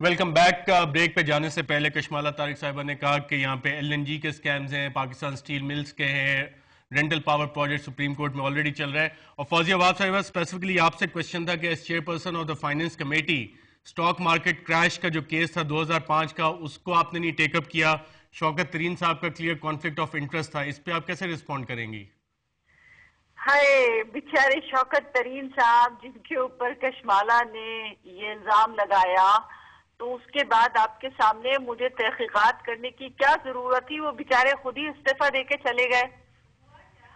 Welcome back. Break پہ جانے سے پہلے کشمالہ طارق صاحبہ نے کہا کہ یہاں پہ ایل این جی کے سکیمز ہیں، پاکستان سٹیل ملز کے ہیں، rental power project supreme court میں آلریڈی چل رہا ہے. اور فوزیہ عواد صاحبہ اسپیسیفکلی آپ سے کوشچن تھا کہ S chair person of the finance committee stock market crash کا جو کیس تھا 2005 کا، اس کو آپ نے نہیں ٹیک اپ کیا. شوکت ترین صاحب کا کلیئر کانفلکٹ آف انٹرسٹ تھا، اس پہ آپ کیسے رسپونڈ کریں گی؟ ہائے بیچارے شوکت ترین صاحب جن کے اوپر کشمالہ نے یہ الزام لگایا، تو اس کے بعد آپ کے سامنے مجھے تحقیقات کرنے کی کیا ضرورت تھی؟ وہ بیچارے خود ہی استعفیٰ دے کے چلے گئے،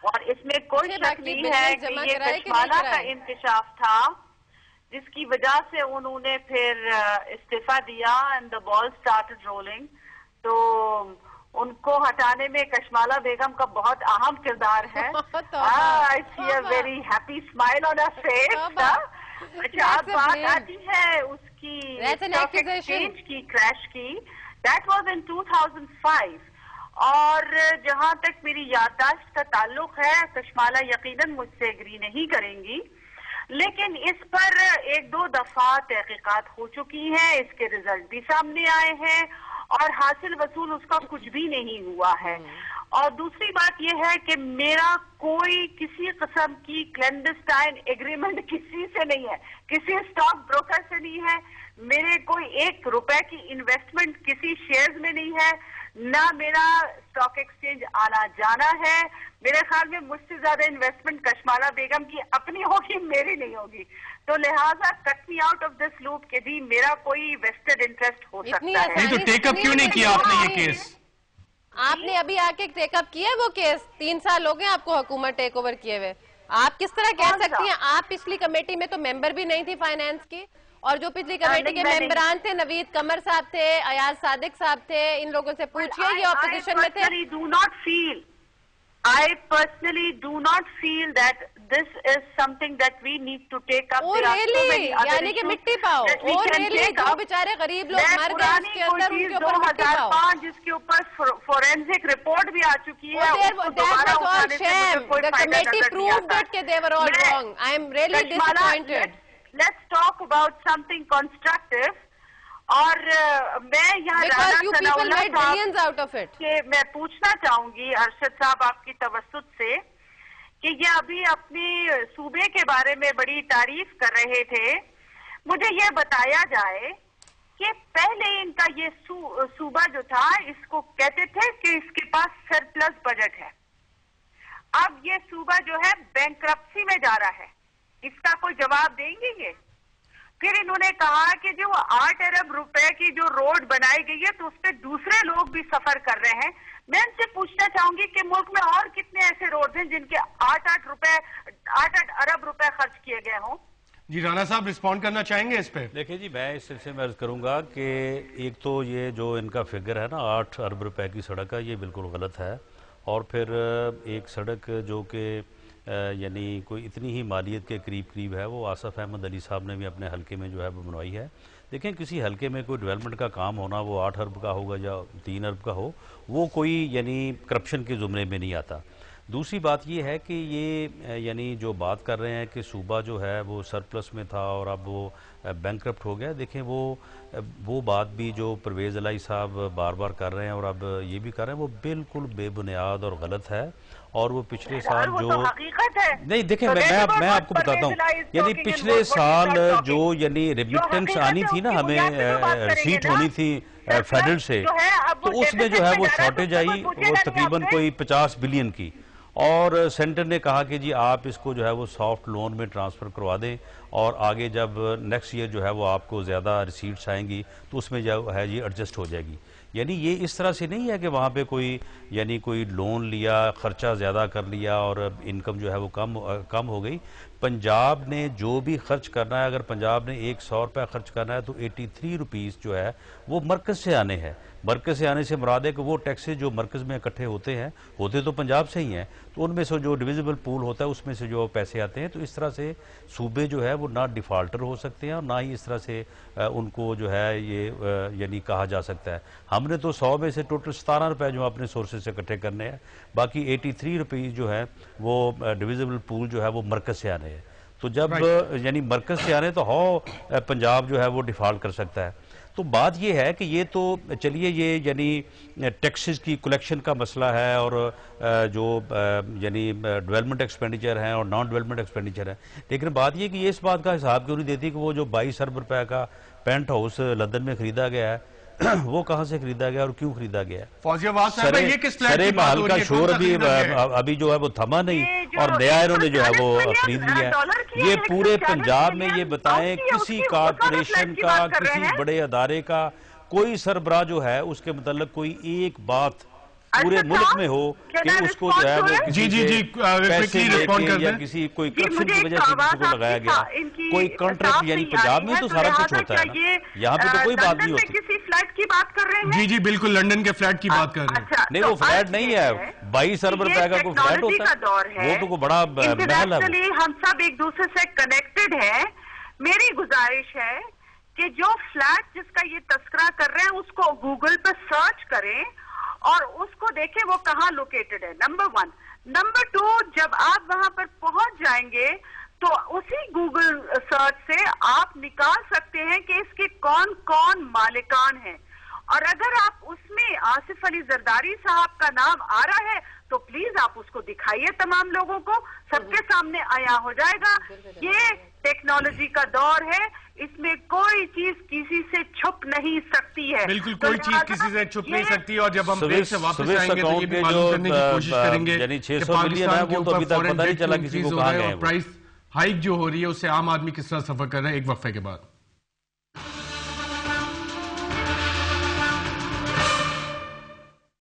اور اس میں کوئی شک نہیں ہے کہ یہ کشمالہ کا انکشاف تھا جس کی وجہ سے انہوں نے پھر استعفیٰ دیا and the ball started rolling. تو ان کو ہٹانے میں کشمالہ بیگم کا بہت اہم کردار ہے. I see a very happy smile on her face. اچھا، اب بات آتی ہے اس کی اسٹاک ایکسچینج کی کریش کی. That was in 2005. اور جہاں تک میری یادداشت کا تعلق ہے، کشمالہ یقیناً مجھ سے ایگری نہیں کریں گی، لیکن اس پر ایک دو دفعہ تحقیقات ہو چکی ہیں، اس کے رزلٹ بھی سامنے آئے ہیں، اور حاصل وصول اس کا کچھ بھی نہیں ہوا ہے. اور دوسری بات یہ ہے کہ میرا کوئی کسی قسم کی کلینڈسٹائن ایگریمنٹ کسی سے نہیں ہے، کسی اسٹاک بروکر سے نہیں ہے، میرے کوئی 1 روپے کی انویسٹمنٹ کسی شیئرز میں نہیں ہے، نہ میرا اسٹاک ایکسچینج آنا جانا ہے. میرے خیال میں مجھ سے زیادہ انویسٹمنٹ کشمالہ بیگم کی اپنی ہوگی، میری نہیں ہوگی. تو لہٰذا cut me out of this loop کہ جی میرا کوئی ویسٹڈ انٹرسٹ ہو سکتا ہے. نہیں تو ٹیک اپ کیوں نہیں کیا آپ نے یہ کیس؟ آپ نے ابھی آ کے ٹیک اپ کیا وہ کیس؟ 3 سال ہو گئے آپ کو حکومت ٹیک اوور کیے ہوئے. آپ کس طرح کہہ سکتی ہیں؟ آپ پچھلی کمیٹی میں تو ممبر بھی نہیں تھی فائنانس کی، اور جو پچھلی کمیٹی کے ممبران تھے نوید قمر صاحب تھے، ایاز صادق صاحب تھے، ان لوگوں سے پوچھئے یہ اپوزیشن میں تھے. I personally do not feel that this is something that we need to take up. There are so many other یعنی کہ مٹی پاؤ جو بیچارے غریب لوگ مر گئے اس کے اندر ان کے اوپر مٹی پاؤ. 2005 جس کے اوپر فورینزک رپورٹ بھی آ چکی ہے. That was all sham. The committee proved that they were all wrong. I am really disappointed. Let's talk about something constructive. اور میں یہاں میں پوچھنا چاہوں گی ارشد صاحب آپ کی توسط سے کہ یہ ابھی اپنی صوبے کے بارے میں بڑی تعریف کر رہے تھے. مجھے یہ بتایا جائے کہ پہلے ان کا یہ صوبہ جو تھا اس کو کہتے تھے کہ اس کے پاس سرپلس بجٹ ہے. اب یہ صوبہ جو ہے بینکرپسی میں جا رہا ہے، اس کا کوئی جواب دیں گے یہ؟ پھر انہوں نے کہا کہ جو 8 ارب روپے کی جو روڈ بنائی گئی ہے تو اس پہ دوسرے لوگ بھی سفر کر رہے ہیں. میں ان سے پوچھنا چاہوں گی کہ ملک میں اور کتنے ایسے روڈ ہیں جن کے 8 ارب روپے خرچ کیے گئے ہوں؟ جی رانا صاحب رسپونڈ کرنا چاہیں گے اس پہ؟ دیکھیں جی، میں اس سلسلے میں عرض کروں گا کہ ایک تو یہ جو ان کا فگر ہے نا 8 ارب روپے کی سڑک کا، یہ بالکل غلط ہے. اور پھر ایک سڑک جو کہ یعنی کوئی اتنی ہی مالیت کے قریب ہے، وہ آصف احمد علی صاحب نے بھی اپنے حلقے میں جو ہے وہ بنوائی ہے. دیکھیں کسی حلقے میں کوئی ڈیولپمنٹ کا کام ہونا، وہ 8 ارب کا ہوگا یا 3 ارب کا ہو، وہ کوئی یعنی کرپشن کے زمرے میں نہیں آتا. دوسری بات یہ ہے کہ یہ یعنی جو بات کر رہے ہیں کہ صوبہ جو ہے وہ سرپلس میں تھا اور اب وہ بینکرپٹ ہو گیا. دیکھیں وہ بات بھی جو پرویز الہی صاحب بار بار کر رہے ہیں اور اب یہ بھی کر رہے ہیں، وہ بالکل بے بنیاد اور غلط ہے. اور وہ پچھلے سال جو نہیں، دیکھیں میں آپ کو بتاتا ہوں، یعنی پچھلے سال جو یعنی ریمیٹنس آنی تھی نا، ہمیں رسیٹ ہونی تھی فیڈرل سے، تو اس میں جو ہے وہ شارٹیج آئی وہ تقریباً کوئی 50 بلین کی. اور سینٹر نے کہا کہ جی آپ اس کو جو ہے وہ سافٹ لون میں ٹرانسفر کروا دیں، اور آگے جب نیکسٹ ایئر جو ہے وہ آپ کو زیادہ ریسیٹس آئیں گی تو اس میں جو ہے یہ ایڈجسٹ ہو جائے گی. یعنی یہ اس طرح سے نہیں ہے کہ وہاں پہ کوئی لون لیا، خرچہ زیادہ کر لیا اور انکم جو ہے وہ کم ہو گئی. پنجاب نے جو بھی خرچ کرنا ہے، اگر پنجاب نے 100 روپے خرچ کرنا ہے تو 83 روپیز جو ہے وہ مرکز سے آنے ہیں. مرکز سے آنے سے مراد ہے کہ وہ ٹیکسز جو مرکز میں اکٹھے ہوتے تو پنجاب سے ہی ہیں، تو ان میں سے جو ڈویزیبل پول ہوتا ہے اس میں سے جو پیسے آتے ہیں. تو اس طرح سے صوبے جو ہے وہ نہ ڈیفالٹر ہو سکتے ہیں اور نہ ہی اس طرح سے ان کو جو ہے یہ یعنی کہا جا سکتا ہے. ہم نے تو 100 میں سے ٹوٹل 17 روپے جو اپنے سورسز سے اکٹھے کرنے ہیں، باقی 83 روپیز جو ہے وہ ڈویزیبل پول جو ہے وہ مرکز سے آنے ہیں. تو جب یعنی مرکز سے آنے تو پنجاب جو ہے وہ ڈیفالٹ کر سکتا ہے. تو بات یہ ہے کہ یہ تو چلیے یہ یعنی ٹیکسز کی کلیکشن کا مسئلہ ہے اور جو یعنی ڈیولپمنٹ ایکسپینڈیچر ہیں اور نان ڈیولپمنٹ ایکسپینڈیچر ہے، لیکن بات یہ کہ یہ اس بات کا حساب کیوں نہیں دیتی کہ وہ جو 22 ارب روپے کا پینٹ ہاؤس لندن میں خریدا گیا ہے وہ کہاں سے خریدا گیا اور کیوں خریدا گیا ہے؟ فوزیہ واد صاحبہ یہ کس فلیٹ کی بات ہو رہی ہے؟ شور ابھی جو ہے وہ تھما نہیں اور نیا انہوں نے جو ہے وہ خرید لیا ہے۔ یہ پورے پنجاب میں یہ بتائیں کسی کارپوریشن کا کسی بڑے ادارے کا کوئی سربراہ جو ہے اس کے متعلق کوئی ایک بات پورے ملک میں ہو کہ اس کو جو ہے وہ کسی سے پیسے لے کے یا کسی کوئی کرپشن کی وجہ سے کسی کو لگایا گیا، کوئی کنٹریکٹ، یعنی پنجاب میں تو سارا کچھ ہوتا ہے نا، یہاں پہ تو کوئی بات نہیں ہوتی۔ کسی فلیٹ کی بات کر رہے ہیں؟ جی بالکل لنڈن کے فلیٹ کی بات کر رہے ہیں۔ نہیں وہ فلیٹ نہیں ہے، 22 ارب روپے کا کوئی فلیٹ ہوتا ہے، وہ تو کوئی بڑا محل ہے۔ ہم سب ایک دوسرے سے کنیکٹڈ ہیں۔ میری گزارش ہے کہ جو فلیٹ جس کا یہ تذکرہ کر رہے ہیں اس کو گوگل پہ سرچ کریں اور اس کو دیکھیں وہ کہاں لوکیٹڈ ہے، نمبر 1۔ نمبر 2، جب آپ وہاں پر پہنچ جائیں گے تو اسی گوگل سرچ سے آپ نکال سکتے ہیں کہ اس کے کون کون مالکان ہیں، اور اگر آپ اس میں آصف علی زرداری صاحب کا نام آ رہا ہے تو پلیز آپ اس کو دکھائیے تمام لوگوں کو، سب کے سامنے آیا ہو جائے گا۔ یہ ٹیکنالوجی کا دور ہے، اس میں کوئی چیز کسی سے چھپ نہیں سکتی ہے، بالکل کوئی چیز کسی سے چھپ نہیں سکتی۔ اور جب ہم بریک سے واپس آئیں گے تو یہ بھی معلوم کرنے کی کوشش کریں گے یعنی 600 کہ ملین ہے وہ تو ابھی تک پتہ نہیں چلا کسی کو کہاں گئے ہیں، پرائس ہائیک جو ہو رہی ہے اس سے عام آدمی کس طرح سفر کر رہا ہے۔ ایک وقفے کے بعد